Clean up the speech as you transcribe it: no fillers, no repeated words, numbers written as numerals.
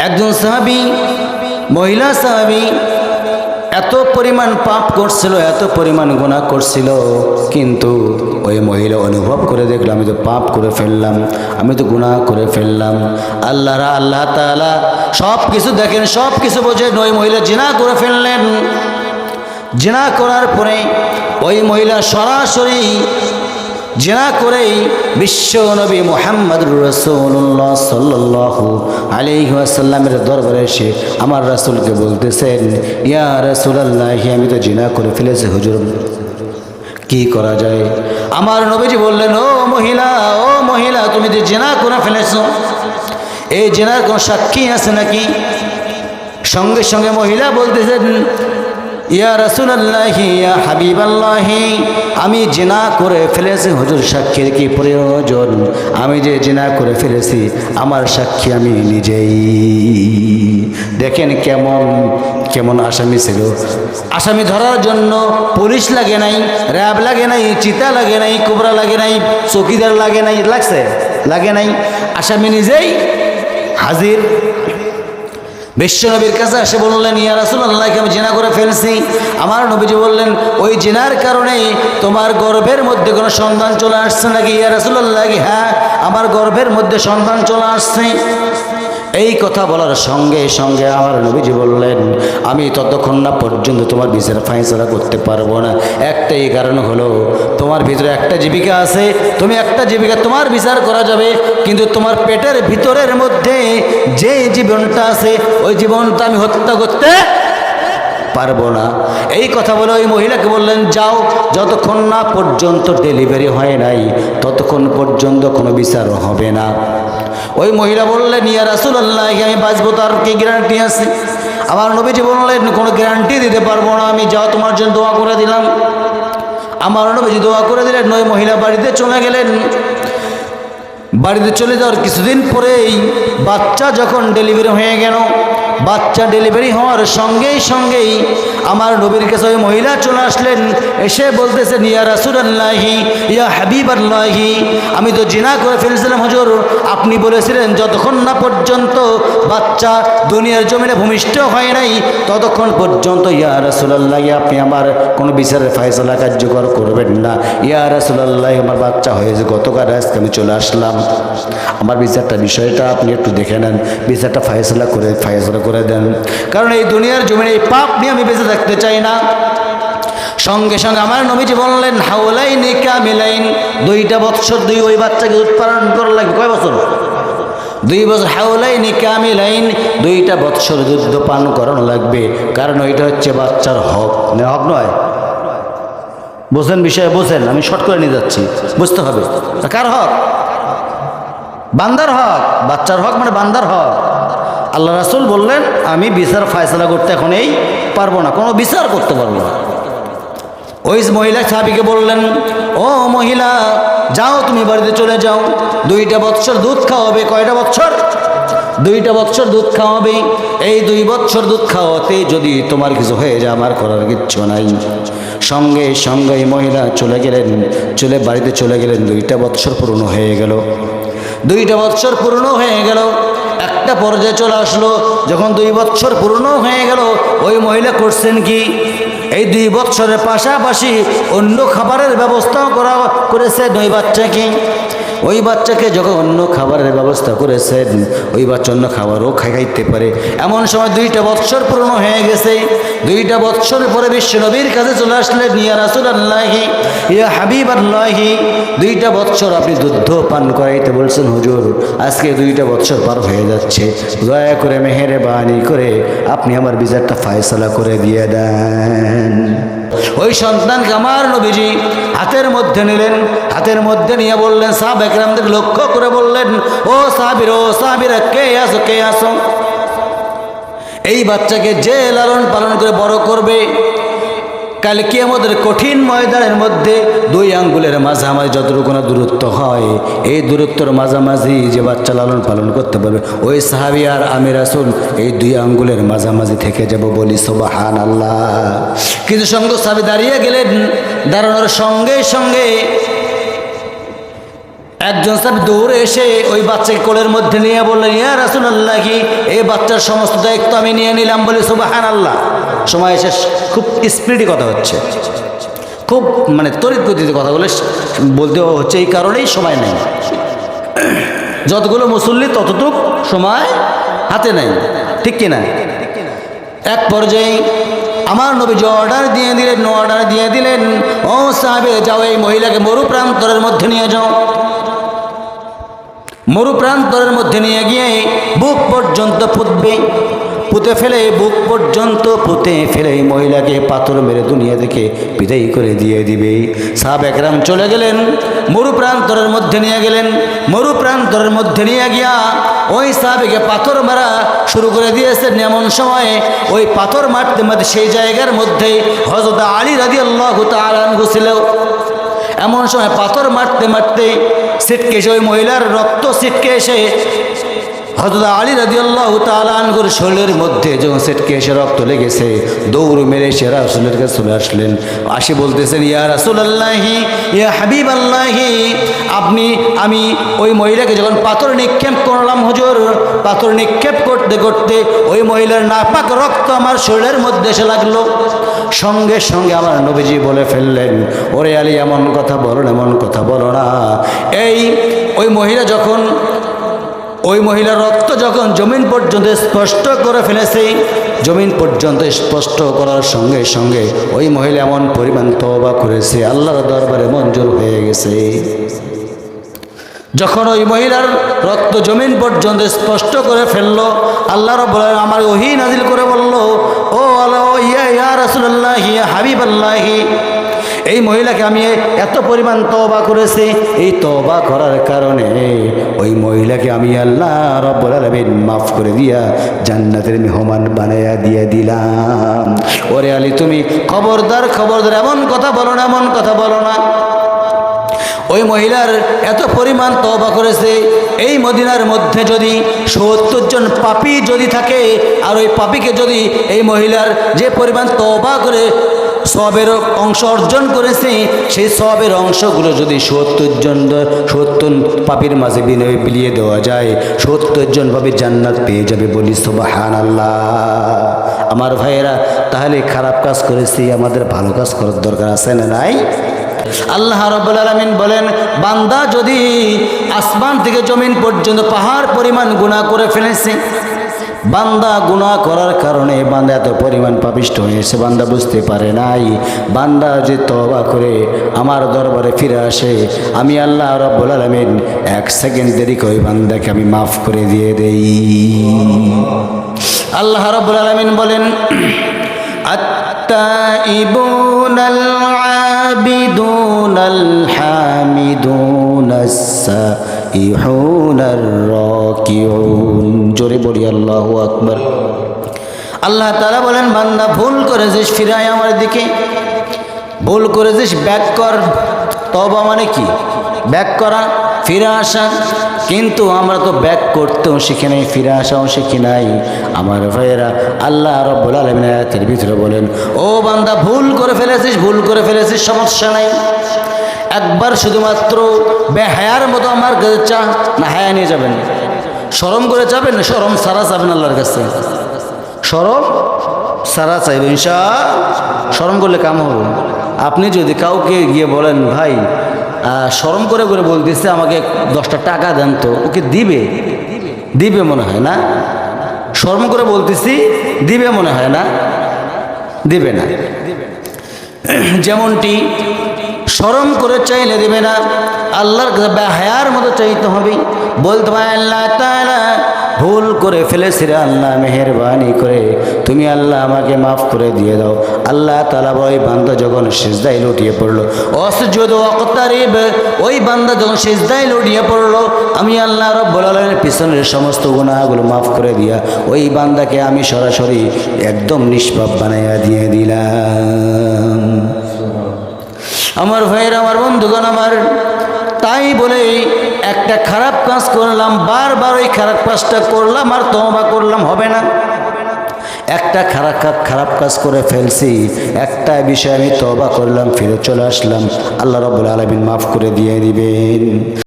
একজন সাহাবী, মহিলা সাহাবী, এত পরিমাণ পাপ করছিল, এত পরিমাণ গুনাহ করছিল, কিন্তু ওই মহিলা অনুভব করে দেখলাম আমি তো পাপ করে ফেললাম, আমি তো গুনাহ করে ফেললাম। আল্লাহ তাআলা সব কিছু দেখেন, সব কিছু বোঝেন। ওই মহিলা জিনা করে ফেললেন। জিনা করার পরে ওই মহিলা সরাসরি জিনা করেই বিশ্ব নবী মুহাম্মদুর রাসূলুল্লাহ সাল্লাল্লাহু আলাইহি ওয়াসাল্লামের দরবারে এসে আমার রাসূলকে বলতেছেন, ইয়া রাসূলুল্লাহ, আমি তো জিনা করে ফেলেছি হুজুর, কি করা যায়? আমার নবীজি বললেন, ও মহিলা, তুমি যে জিনা করে ফেলেছো, এই জিনার কোনো সাক্ষী আছে নাকি? সঙ্গে সঙ্গে মহিলা বলতেছেন, ইয়া রাসূলুল্লাহ, ইয়া হাবিবাল্লাহ, আমি জিনা করে ফেলেছি হুজুর, সাক্ষীর কি প্রয়োজন? আমি যে জিনা করে ফেলেছি আমার সাক্ষী আমি নিজেই। দেখেন কেমন আসামি ছিল। আসামি ধরার জন্য পুলিশ লাগে নাই, র্যাব লাগে নাই, চিতা লাগে নাই, কোবরা লাগে নাই, চৌকিদার লাগে নাই, লাগে নাই। আসামি নিজেই হাজির। বিশ্বনবীর কাছে এসে বললেন, ইয়া রাসূলুল্লাহ, আমি জিনা করে ফেলছি। আমার নবীজি বললেন, ওই জিনার কারণে তোমার গর্ভের মধ্যে কোনো সন্তান চলে আসছে নাকি? ইয়া রাসূলুল্লাহ, হ্যাঁ, আমার গর্ভের মধ্যে সন্তান চলে আসছে। এই কথা বলার সঙ্গে সঙ্গে আমার নবীজি বললেন, আমি ততক্ষণ না পর্যন্ত তোমার বিচার ফায়সালা করতে পারবো না। একটাই কারণ হলো, তোমার ভিতরে একটা জীবিকা আছে, তুমি একটা জীবিকা তোমার বিচার করা যাবে, কিন্তু তোমার পেটের ভিতরের মধ্যে যে জীবনটা আছে ওই জীবনটা আমি হত্যা করতে পারবো না। এই কথা বলে ওই মহিলাকে বললেন, যাও, যতক্ষণ না পর্যন্ত ডেলিভারি হয় নাই ততক্ষণ পর্যন্ত কোনো বিচার হবে না। ওই মহিলা বললেন, ইয়া রাসূলুল্লাহ, আমি বাঁচবো, তার কি গ্যারান্টি আছে? আমার নবীজি বললেন, কোনো গ্যারান্টি দিতে পারবো না আমি, যাও, তোমার জন্য দোয়া করে দিলাম। আমার নবীজি দোয়া করে দিলেন। ওই মহিলা বাড়িতে চলে গেলেন। বাড়িতে চলে যাওয়ার কিছুদিন পরেই বাচ্চা যখন ডেলিভারি হয়ে গেল, বাচ্চা ডেলিভারি হওয়ার সঙ্গেই আমার নবীর কাছে ওই মহিলা চলে আসলেন। এসে বলতেছেন, ইয়া রাসূলুল্লাহ, ইয়া হাবিবাল্লাহ, আমি তো জিনা করে ফেলেছিলাম হুজুর, আপনি বলেছিলেন যতক্ষণ না পর্যন্ত বাচ্চা দুনিয়ার জমিনে ভূমিষ্ঠ হয় নাই ততক্ষণ পর্যন্ত ইয়া রাসূলুল্লাহ আপনি আমার কোনো বিচারের ফায়সালা কার্যকর করবেন না। ইয়া রাসূলুল্লাহ, আমার বাচ্চা হয়েছে গতকাল, আজকে আমি চলে আসলাম, আমার বিষয়টা আপনি একটু দেখে নেন, বিচারটা ফায়সালা করে দেন, কারণ এই দুনিয়ার জমিনে এই পাপ নিয়ে আমি বেঁচে থাকতে চাই না। সঙ্গে সঙ্গে আমার নবীজি বললেন, হাওলাইনি কামিলাইন, 2টা বছর ওই বাচ্চাকে উৎপাদন করা লাগবে। কয় বছর? 2 বছর। হাওলাইনি কামিলাইন, 2টা বছর দুধ পান করানো লাগবে, কারণ ওইটা হচ্ছে বাচ্চার হক। হক নয়, বোঝেন বিষয়ে, বোঝেন, আমি শর্ট করে নিয়ে যাচ্ছি, বুঝতে হবে। কার হক? বান্দার হক। বাচ্চার হক মানে বান্দার হক। আল্লাহ রাসূল বললেন, আমি বিচার ফায়সালা করতে এখন পারবো না, কোনো বিচার করতে পারবো না। ওই মহিলা সাহাবীকে বললেন, ও মহিলা, যাও, তুমি বাড়িতে চলে যাও, 2টা বছর দুধ খাওয়াবে। কয়টা বছর? 2টা বছর দুধ খাওয়াবে। এই 2 বছর দুধ খাওয়াতে যদি তোমার কিছু হয়ে যায় আমার করার কিচ্ছু নাই। সঙ্গে সঙ্গে মহিলা বাড়িতে চলে গেলেন। 2টা বছর পূর্ণ হয়ে গেল। 2টা বছর পূর্ণ হয়ে গেল। একটা পর্যায়ে চলে আসলো, যখন 2 বছর পূর্ণ হয়ে গেল, ওই মহিলা করছেন কি, এই 2 বছরের পাশাপাশি অন্য খাবারের ব্যবস্থাও করেছেন ওই বাচ্চাকে যখন অন্য খাবারের ব্যবস্থা করেছেন, ওই বাচ্চা অন্য খাবারও খাইতে পারে। এমন সময় 2টা বছর পূর্ণ হয়ে গেছে। 2টা বছর পরে বিশ্ব নবীর কাছে চলে আসলেন, ইয়া রাসূলুল্লাহ, ইয়া হাবিবাল্লাহ, 2টা বছর আপনি দুধ পান করাইতে বলছেন হুজুর, আজকে 2টা বছর পার হয়ে যাচ্ছে, দয়া করে মেহেরবানি করে আপনি আমার বিচারটা ফায়সালা করে দিয়ে দেন। ওই সন্তানকে আমার নবীজি হাতের মধ্যে নিলেন। হাতের মধ্যে নিয়ে বললেন, সাহাবা একরামদের লক্ষ্য করে বললেন, ও সাহাবীরা, কে আসো? এই বাচ্চাকে যে লালন পালন করে বড় করবে, কাল কিয়ামতের কঠিন ময়দানের মধ্যে 2 আঙ্গুলের মাঝামাঝি যতটুকু না দূরত্ব হয়, এই দূরত্বর মাঝামাঝি যে বাচ্চা লালন পালন করতে পারবে, ওই সাহাবী আর আমি রাসূল এই 2 আঙ্গুলের মাঝামাঝি থেকে যাব। বলি সুবহানাল্লাহ। কিছু সঙ্গে সাহাবী দাঁড়িয়ে গেলেন। দাঁড়ানোর সঙ্গে সঙ্গে একজন সাহাবী দৌড়ে এসে ওই বাচ্চাকে কোলের মধ্যে নিয়ে বললেন, ইয়া রাসূলুল্লাহ, কি এই বাচ্চার সমস্ত দায়িত্ব আমি নিয়ে নিলাম। বলে সুবহানাল্লাহ। সময় শেষ, খুব স্পিডি কথা হচ্ছে, খুব তড়িৎ গতিতে কথাগুলো বলতে হচ্ছে, এই কারণেই সময় নেই। যতগুলো মুসল্লি ততটুক সময় হাতে নেই, ঠিক কিনা? এক পর্যায়ে আমার নবীজি অর্ডার দিয়ে দিলেন, ও সাহাবে, যাও এই মহিলাকে মরুপ্রান্তরের মধ্যে নিয়ে যাও। মরুপ্রান্তরের মধ্যে নিয়ে গিয়ে বুক পর্যন্ত পুঁতে ফেলে মহিলাকে পাথর মেরে দুনিয়া থেকে বিদায় করে দিয়ে দিবে। সাহাবা একরাম চলে গেলেন, মরুপ্রান্তরের মধ্যে নিয়ে গেলেন। মরুপ্রান্তরের মধ্যে নিয়ে গিয়া ওই সাহাবীকে পাথর মারা শুরু করে দিয়েছেন। এমন সময় ওই পাথর মারতে মারতে সেই জায়গার মধ্যে হযরত আলী রাদিয়াল্লাহু তাআলা আনহু ছিল। এমন সময় পাথর মারতে মারতে ছিটকে এসে ওই মহিলার রক্ত ছিটকে এসে হযরত আলী রাদিয়াল্লাহু তাআলা আনহুর শরীরের মধ্যে যখন ছিটকে এসে রক্ত লেগেছে, দৌড় মেরে এসে রাসূলের কাছে চলে আসলেন। আসি বলতেছেন, ইয়া রাসূলুল্লাহি, ইয়া হাবিবাল্লাহি, আমি ওই মহিলাকে যখন পাথর নিক্ষেপ করলাম হুজুর, পাথর নিক্ষেপ করতে করতে ওই মহিলার নাপাক রক্ত আমার শরীরের মধ্যে এসে লাগলো। সঙ্গে সঙ্গে আমার নবীজি বলে ফেললেন, ওরে আলী, এমন কথা বলো না। ওই মহিলার রক্ত যখন জমিন পর্যন্ত স্পষ্ট করে ফেলেছে, জমিন পর্যন্ত স্পষ্ট করার সঙ্গে সঙ্গে ওই মহিলা এমন পরিমাণ তওবা করেছে, আল্লাহর দরবারে মঞ্জুর হয়ে গেছে। যখন ওই মহিলার রক্ত জমিন পর্যন্ত স্পষ্ট করে ফেললো, আল্লাহ রাব্বুল আলামিন আমার ওহী নাজিল করে বলল, ও আল্লাহ, ইয়া রাসূলুল্লাহ, ইয়া হাবিবাল্লাহ, এই মহিলাকে আমি এত পরিমাণ তওবা করেছি, এই তওবা করার কারণে ওই মহিলাকে আমি আল্লাহ রাব্বুল আলামিন মাফ করে দিয়া জান্নাতের মেহমান বানায়া দিয়ে দিলাম। ওরে আলী, তুমি খবরদার এমন কথা বলো না। ওই মহিলার এত পরিমাণ তওবা করেছে, এই মদিনার মধ্যে যদি ৭০ জন পাপী যদি থাকে, আর ওই পাপীকে যদি এই মহিলার যে পরিমাণ তওবা করে সওয়াবের অংশ অর্জন করেছে, সেই সওয়াবের অংশগুলো যদি ৭০ পাপীর মাঝে বিলিয়ে দেওয়া যায়, ৭০ জন পাপী জান্নাত পেয়ে যাবে। বলি সুবহানাল্লাহ। আমার ভাইয়েরা, তাহলে খারাপ কাজ করেছি, আমাদের ভালো কাজ করার দরকার আছে না নাই? আল্লাহ রাব্বুল আলামিন বলেন, বান্দা যদি আসমান থেকে জমিন পর্যন্ত পাহাড় পরিমাণ গুনাহ করে ফেলেছে, বান্দা গুনাহ করার কারণে বান্দা এত পরিমাণ পাপিষ্ঠ হয়েছে, বান্দা বুঝতে পারে নাই, বান্দা যে তওবা করে আমার দরবারে ফিরে আসে, আমি আল্লাহ রাব্বুল আলামিন 1 সেকেন্ড দেরি করে বান্দাকে আমি মাফ করে দিয়ে দেই। আল্লাহ রাব্বুল আলামিন বলেন, আত-তাইবুনাল আবিদুনাল হামিদুনাস সাইহুনার রাকিউন। জোরে বলি আল্লাহু আকবার। আল্লাহ তাআলা বলেন, বান্দা ভুল করেছিস, ফিরে আয় আমার দিকে। ভুল করেছিস, ব্যাক কর। তওবা মানে কি? ব্যাক করা, ফিরে আসা। কিন্তু আমরা তো ব্যাক করতেও শিখি নাই, ফিরে আসাও শিখি নাই। আমার ভাইয়েরা, আল্লাহ রাব্বুল আলামিন আয়াতের ভিতরে বলেন, ও বান্দা, ভুল করে ফেলেছিস, সমস্যা নাই। একবার শুধুমাত্র বেহায়ার মতো আমার কাছে চা, না হায়া নিয়ে যাবেন, শরম করে যাবেন, না শরম সারা যাবেন আল্লাহর কাছে, শরম সারা চাইবেন ইনশাআল্লাহ। শরম করলে কাম হবে। আপনি যদি কাউকে গিয়ে বলেন, ভাই শরম করে বলতেছে, আমাকে 10টা টাকা দেন, তো ওকে দিবে মনে হয় না? শরম করে বলতেছি, দিবে মনে হয় না? দিবে না। যেমনটি শরম করে চাইলে দেবে না, আল্লাহর কাছে বেহায়ার মতো চাইতে হবে। বলতে হবে, আল্লাহ তাআলা ভুল করে ফেলেছি রে আল্লাহ, মেহেরবানি করে তুমি আল্লাহ আমাকে মাফ করে দিয়ে দাও। আল্লাহ তাআলা ওই বান্দা যখন সিজদায় লুটিয়ে পড়লো, অসজুদ ওয়াকতারিব, ওই বান্দা যখন সিজদায় লুটিয়ে পড়লো, আমি আল্লাহ রাব্বুল আলামিনের পিছনের সমস্ত গুনাহগুলো মাফ করে দিয়া ওই বান্দাকে আমি সরাসরি একদম নিষ্পাপ বানাইয়া দিয়ে দিলাম। আমার ভাইয়ের, আমার বন্ধুগণ, আমার তাই বলে একটা খারাপ কাজ করলাম, বারবার ওই খারাপ কাজটা করলাম আর তওবা করলাম, হবে না। একটা খারাপ কাজ করে ফেলছি, একটা বিষয়ে আমি তওবা করলাম, ফিরে চলে আসলাম, আল্লাহ রাব্বুল আলামিন মাফ করে দিয়ে দিবেন।